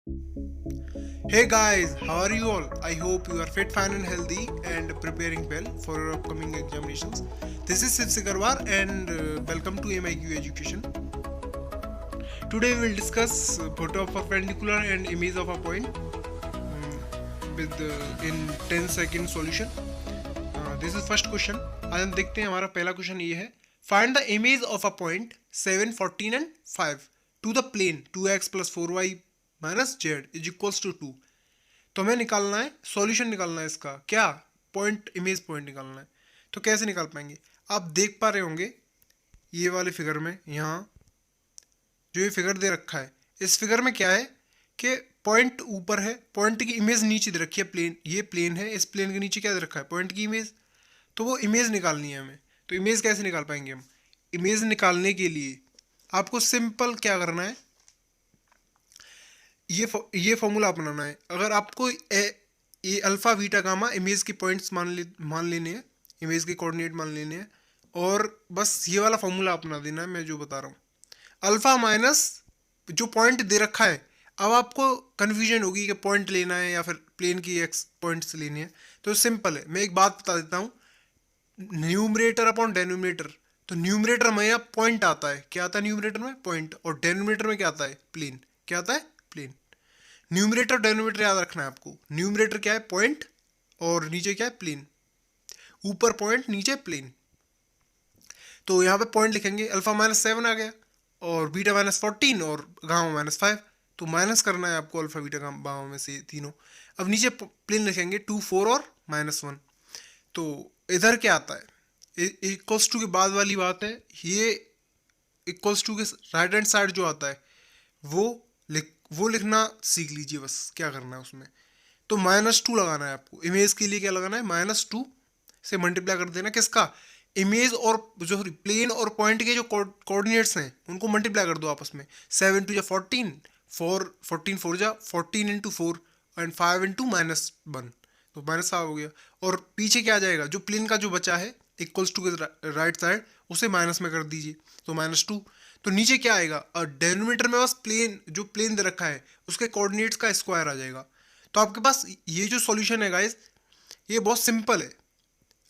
Hey guys, how are you all? I hope you are fit, fine, and healthy and preparing well for your upcoming examinations. This is Sid Sigarwar and welcome to MIQ Education. Today we will discuss photo of perpendicular and image of a point with in 10 second solution. This is first question. आज हम देखते हैं हमारा पहला question ये है find the image of a point 7, 14 and 5 to the plane 2x + 4y - z is equals to 2। तो हमें निकालना है सॉल्यूशन, निकालना है इसका क्या, पॉइंट इमेज पॉइंट निकालना है। तो कैसे निकाल पाएंगे? आप देख पा रहे होंगे ये वाले फिगर में, यहाँ जो ये फिगर दे रखा है, इस फिगर में क्या है कि पॉइंट ऊपर है, पॉइंट की इमेज नीचे दे रखी है, प्लेन, ये प्लेन है, इस प्लेन के नीचे क्या दे रखा है, पॉइंट की इमेज। तो वो इमेज निकालनी है हमें। तो इमेज कैसे निकाल पाएंगे हम? इमेज निकालने के लिए आपको सिंपल क्या करना है, ये फॉर्मूला अपनाना है। अगर आपको ये अल्फा बीटा गामा इमेज के पॉइंट्स मान लेने हैं, इमेज के कोऑर्डिनेट मान लेने हैं, और बस ये वाला फॉर्मूला अपना देना है मैं जो बता रहा हूँ। अल्फा माइनस जो पॉइंट दे रखा है, अब आपको कन्फ्यूजन होगी कि पॉइंट लेना है या फिर प्लेन की एक्स पॉइंट्स लेने हैं। तो सिंपल है, मैं एक बात बता देता हूँ, न्यूमरेटर अपॉन डेनोमिनेटर। तो न्यूमरेटर में यहाँ पॉइंट आता है, क्या आता है न्यूमरेटर में? पॉइंट। और डेनोमिनेटर में क्या आता है? प्लेन। क्या आता है? प्लेन। न्यूमरेटर डेनोमिनेटर याद रखना है आपको। न्यूमरेटर क्या है? पॉइंट, और नीचे क्या है? प्लेन। ऊपर पॉइंट, नीचे प्लेन। तो यहाँ पे पॉइंट लिखेंगे, अल्फा -7 आ गया, और बीटा -14 और गामा -5। तो माइनस करना है आपको अल्फा बीटा गामा में से तीनों। अब नीचे प्लेन लिखेंगे 2, 4 और -1। तो इधर क्या आता है? इक्वल्स टू के बाद वाली बात है ये, इक्वल्स टू के राइट हैंड साइड जो आता है वो वो लिखना सीख लीजिए, बस क्या करना है उसमें। तो -2 लगाना है आपको। इमेज के लिए क्या लगाना है? -2 से मल्टीप्लाई कर देना, किसका? इमेज और जो प्लेन और पॉइंट के जो कोऑर्डिनेट्स हैं उनको मल्टीप्लाई कर दो आपस में। 7 × 14, 14 4 जा 14 × 4 एंड 5 × -1, तो -5 हो गया। और पीछे क्या आ जाएगा? जो प्लेन का जो बचा है इक्वल्स टू के राइट साइड, उसे माइनस में कर दीजिए, तो -2। तो नीचे क्या आएगा? और डेनोमीटर में बस प्लेन, जो प्लेन दे रखा है उसके कोऑर्डिनेट्स का स्क्वायर आ जाएगा। तो आपके पास ये जो सॉल्यूशन है गाइस, ये बहुत सिंपल है।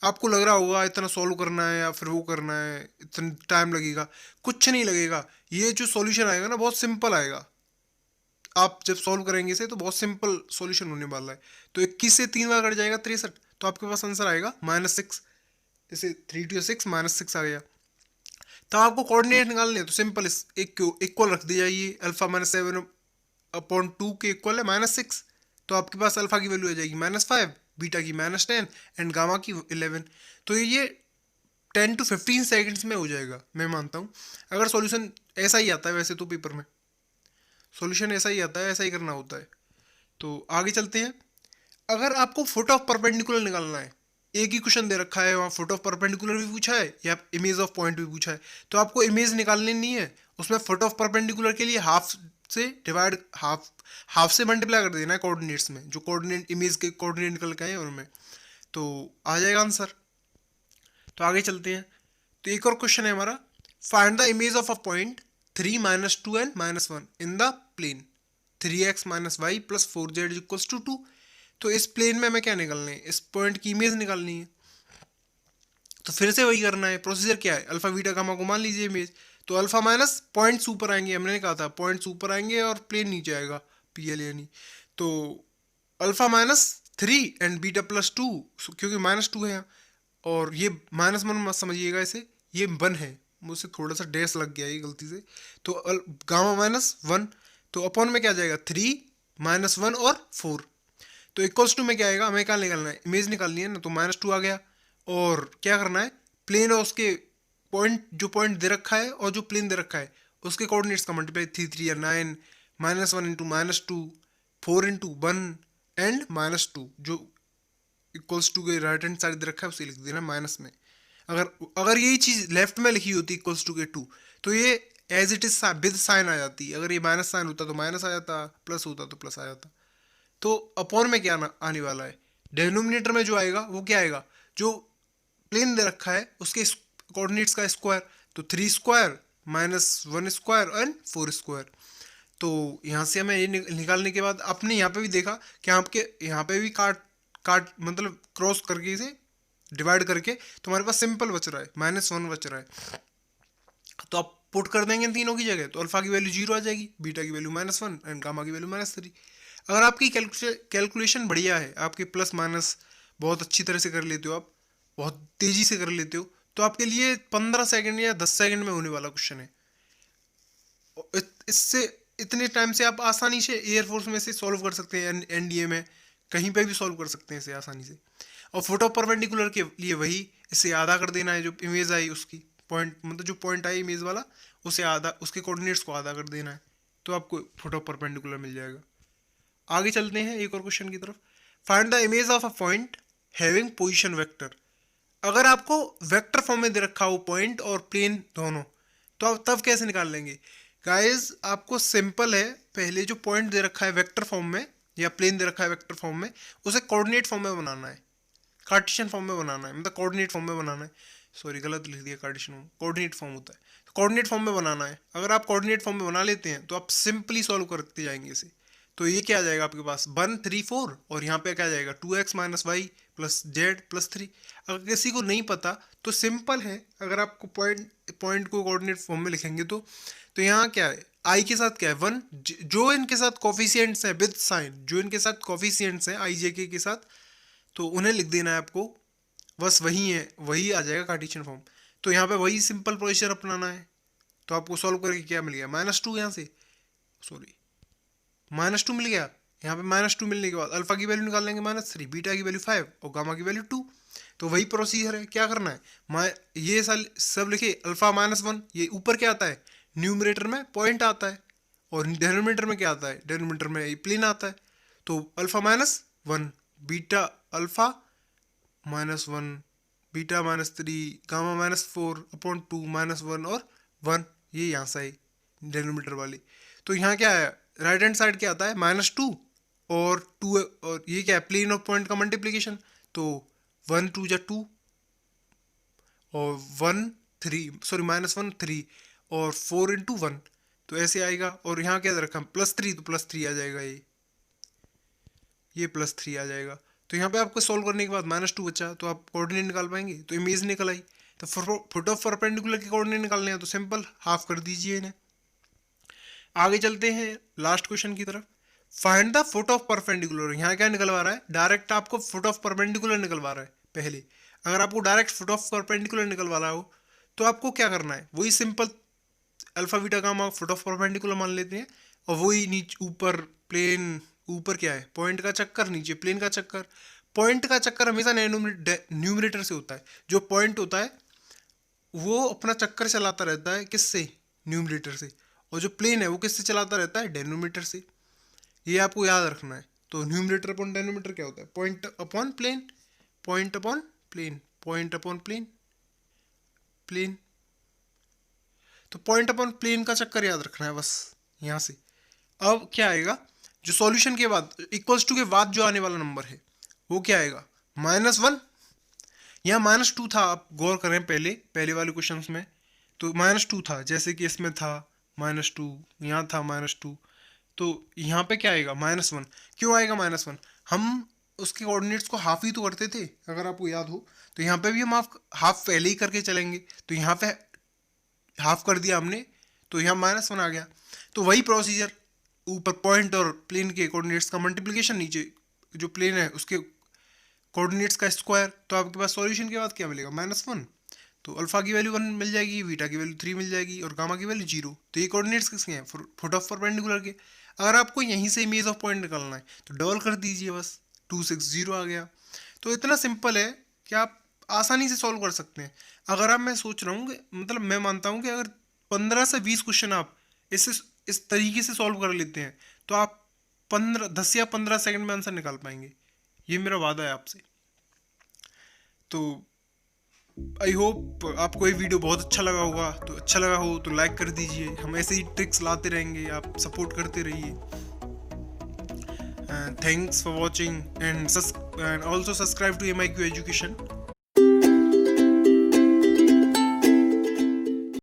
आपको लग रहा होगा इतना सॉल्व करना है या फिर वो करना है, इतना टाइम लगेगा। कुछ नहीं लगेगा, ये जो सॉल्यूशन आएगा ना बहुत सिंपल आएगा। आप जब सॉल्व करेंगे इसे तो बहुत सिंपल सॉल्यूशन होने वाला है। तो 21 से 3 बार कट जाएगा 63, तो आपके पास आंसर आएगा -6। इसे 3 × 6 -6 आ गया। तो आपको कोऑर्डिनेट निकालने हैं तो सिंपल इक्वल रख दिया, ये अल्फा -7/2 के इक्वल है -6। तो आपके पास अल्फा की वैल्यू आ जाएगी -5, बीटा की -10 एंड गामा की 11। तो ये 10 to 15 सेकेंड्स में हो जाएगा, मैं मानता हूँ। अगर सॉल्यूशन ऐसा ही आता है, वैसे तो पेपर में सॉल्यूशन ऐसा ही आता है, ऐसा ही करना होता है। तो आगे चलते हैं। अगर आपको फुट ऑफ परपेंडिकुलर निकालना है, एक ही क्वेश्चन दे रखा है, वहाँ फुट ऑफ परपेंडिकुलर भी पूछा है या इमेज ऑफ पॉइंट भी पूछा है, तो आपको इमेज निकालनी नहीं है, उसमें फुट ऑफ परपेंडिकुलर के लिए हाफ से मल्टीप्लाई कर देना है कोऑर्डिनेट्स में, जो कोऑर्डिनेट इमेज के कोऑर्डिनेट निकल के आए हैं उनमें, तो आ जाएगा आंसर। तो आगे चलते हैं। तो एक और क्वेश्चन है हमारा, find the image of a point 3, -2 and -1 in the plane 3x - y + 4z = 2। तो इस प्लेन में हमें क्या निकालना है? इस पॉइंट की इमेज निकालनी है। तो फिर से वही करना है, प्रोसीजर क्या है? अल्फा बीटा गामा को मान लीजिए इमेज। तो अल्फा माइनस पॉइंट्स ऊपर आएंगे, हमने कहा था पॉइंट्स ऊपर आएंगे और प्लेन नीचे आएगा, PL यानी। तो अल्फा -3 एंड बीटा +2, क्योंकि -2 है यहाँ, और ये -1 मत समझिएगा इसे, ये 1 है, मुझसे थोड़ा सा डैश लग गया ये गलती से। तो गामा -1, तो अपॉन में क्या जाएगा? 3 -1 और 4। तो इक्वल्स टू में क्या आएगा? हमें क्या निकालना है? इमेज निकालनी है ना, तो -2 आ गया। और क्या करना है? प्लेन और उसके पॉइंट, जो पॉइंट दे रखा है और जो प्लेन दे रखा है उसके कोऑर्डिनेट्स का मल्टीप्लाई, 3 3 या 9, -1 × -2, 4 × 1 एंड -2, जो इक्वल्स टू के राइट हैंड साइड दे रखा है उसे लिख देना माइनस में। अगर अगर यही चीज़ लेफ्ट में लिखी होती इक्वल्स टू के 2, तो ये as it is with sign आ जाती। अगर ये माइनस साइन होता तो माइनस आ जाता, प्लस होता तो प्लस आ जाता। तो अपॉन में क्या आने वाला है? डेनोमिनेटर में जो आएगा वो क्या आएगा? जो प्लेन दे रखा है उसके कोऑर्डिनेट्स का स्क्वायर, तो 3 स्क्वायर -1 स्क्वायर एंड 4 स्क्वायर। तो यहाँ से हमें ये निकालने के बाद अपने यहाँ पे भी देखा कि आपके यहाँ पे भी काट काट मतलब क्रॉस करके इसे डिवाइड करके तुम्हारे पास सिंपल बच रहा है, -1 बच रहा है। तो आप पुट कर देंगे इन तीनों की जगह, तो अल्फा की वैल्यू 0 आ जाएगी, बीटा की वैल्यू -1 एंड गामा की वैल्यू -3। अगर आपकी कैलकुलेशन बढ़िया है, आपके प्लस माइनस बहुत अच्छी तरह से कर लेते हो, आप बहुत तेज़ी से कर लेते हो, तो आपके लिए 15 सेकंड या 10 सेकंड में होने वाला क्वेश्चन है। इससे इतने टाइम से आप आसानी से एयरफोर्स में से सॉल्व कर सकते हैं, एनडीए में कहीं पे भी सॉल्व कर सकते हैं इसे आसानी से। और फोटो परपेंडिकुलर के लिए वही, इसे आधा कर देना है, जो इमेज आई उसकी पॉइंट मतलब जो पॉइंट आई इमेज वाला, उसे आधा, उसके कोऑर्डिनेट्स को आधा कर देना है, तो आपको फोटो परपेंडिकुलर मिल जाएगा। आगे चलते हैं एक और क्वेश्चन की तरफ। Find the image of a point having position vector. अगर आपको वेक्टर फॉर्म में दे रखा हो पॉइंट और प्लेन दोनों, तो आप तब कैसे निकाल लेंगे गाइस? आपको सिंपल है, पहले जो पॉइंट दे रखा है वेक्टर फॉर्म में या प्लेन दे रखा है वेक्टर फॉर्म में, उसे कोऑर्डिनेट फॉर्म में बनाना है, कार्टेशियन फॉर्म में बनाना है, मतलब कोऑर्डिनेट फॉर्म में बनाना है। सॉरी गलत लिख दिया, कार्टेशियन फॉर्म कोऑर्डिनेट फॉर्म होता है, कोऑर्डिनेट फॉर्म में बनाना है। अगर आप कोऑर्डिनेट फॉर्म में बना लेते हैं तो आप सिंपली सॉल्व करते जाएंगे इसे। तो ये क्या आ जाएगा आपके पास 1 3 4, और यहाँ पे क्या आ जाएगा 2x - y + z + 3। अगर किसी को नहीं पता तो सिंपल है, अगर आपको पॉइंट को कोऑर्डिनेट फॉर्म में लिखेंगे तो यहाँ क्या है, i के साथ क्या है 1, जो इनके साथ कोफिशिएंट्स हैं विद साइन, जो इनके साथ कोफिशिएंट्स हैं i j k के साथ, तो उन्हें लिख देना है आपको, बस वही है, वही आ जाएगा कार्टेशियन फॉर्म। तो यहाँ पे वही सिंपल प्रोसीजर अपनाना है। तो आपको सॉल्व करके क्या मिल गया -2, यहाँ से सॉरी -2 मिल गया। यहाँ पे -2 मिलने के बाद अल्फा की वैल्यू निकाल लेंगे -3, बीटा की वैल्यू 5 और गामा की वैल्यू 2। तो वही प्रोसीजर है, क्या करना है, ये सब लिखे अल्फा -1, ये ऊपर क्या आता है, न्यूमरेटर में पॉइंट आता है, और डेनोमीटर में क्या आता है, डेनोमीटर में प्लेन आता है। तो alpha -1, beta alpha -1, beta -3, gamma -4/2 -1 और 1, ये यहाँ से आई डेनोमीटर वाली। तो यहाँ क्या है, राइट हैंड साइड क्या आता है -2 और 2, और ये क्या है प्लेन ऑफ पॉइंट का मल्टीप्लिकेशन, तो 1 2 जा 2 और 1 3 सॉरी -1 3 और 4 × 1, तो ऐसे आएगा। और यहाँ क्या रखा +3, तो +3 आ जाएगा, ये +3 आ जाएगा। तो यहाँ पे आपको सॉल्व करने के बाद -2 बचा, तो आप कोऑर्डिनेट निकाल पाएंगे, तो इमेज निकल आई। तो फुट ऑफ परपेंडिकुलर के कोऑर्डिनेट निकालने हैं, तो सिंपल हाफ कर दीजिए इन्हें। आगे चलते हैं लास्ट क्वेश्चन की तरफ। Find the foot of perpendicular. यहाँ क्या निकलवा रहा है, डायरेक्ट आपको फुट ऑफ परपेंडिकुलर निकलवा रहा है। पहले अगर आपको डायरेक्ट फुट ऑफ परपेंडिकुलर निकलवा रहा हो तो आपको क्या करना है, वही simple alpha beta gamma foot of perpendicular मान लेते हैं, और वही नीचे ऊपर प्लेन, ऊपर क्या है पॉइंट का चक्कर, नीचे प्लेन का चक्कर। पॉइंट का चक्कर हमेशा न्यूमरेटर से होता है, जो पॉइंट होता है वो अपना चक्कर चलाता रहता है किससे, न्यूमरेटर से, और जो प्लेन है वो किससे चलाता रहता है, डेनोमीटर से। ये आपको याद रखना है। तो न्यूमरेटर अपॉन डेनोमीटर क्या होता है, point upon plane, point upon plane, point upon plane, plane. तो पॉइंट अपॉन प्लेन का चक्कर याद रखना है बस यहाँ से। अब क्या आएगा, जो सॉल्यूशन के बाद इक्वल्स टू के बाद जो आने वाला नंबर है वो क्या आएगा, -1। यहाँ -2 था, आप गौर करें पहले वाले क्वेश्चंस में तो -2 था, जैसे कि इसमें था -2, यहाँ था -2, तो यहाँ पे क्या आएगा -1। क्यों आएगा -1, हम उसके कोऑर्डिनेट्स को हाफ ही तो करते थे अगर आपको याद हो, तो यहाँ पे भी हम हाफ पहले ही करके चलेंगे, तो यहाँ पे हाफ कर दिया हमने, तो यहाँ -1 आ गया। तो वही प्रोसीजर, ऊपर पॉइंट और प्लेन के कोऑर्डिनेट्स का मल्टीप्लिकेशन, नीचे जो प्लेन है उसके कोऑर्डिनेट्स का स्क्वायर। तो आपके पास सॉल्यूशन के बाद क्या मिलेगा, -1। तो अल्फा की वैल्यू 1 मिल जाएगी, बीटा की वैल्यू 3 मिल जाएगी और गामा की वैल्यू 0। तो ये कोऑर्डिनेट्स किसके हैं, फुट ऑफ परपेंडिकुलर के। अगर आपको यहीं से इमेज ऑफ पॉइंट निकालना है तो डबल कर दीजिए, बस 2 6 0 आ गया। तो इतना सिंपल है कि आप आसानी से सॉल्व कर सकते हैं। अगर आप, मैं सोच रहा हूँ कि मतलब मैं मानता हूँ कि अगर 15 से 20 क्वेश्चन आप इस तरीके से सॉल्व कर लेते हैं तो आप 10 या 15 सेकंड में आंसर निकाल पाएंगे। ये मेरा वादा है आपसे। तो आई होप आपको ये वीडियो बहुत अच्छा लगा होगा। तो अच्छा लगा हो तो लाइक कर दीजिए, हम ऐसे ही ट्रिक्स लाते रहेंगे, आप सपोर्ट करते रहिए। Thanks for watching and also subscribe to MIQ education.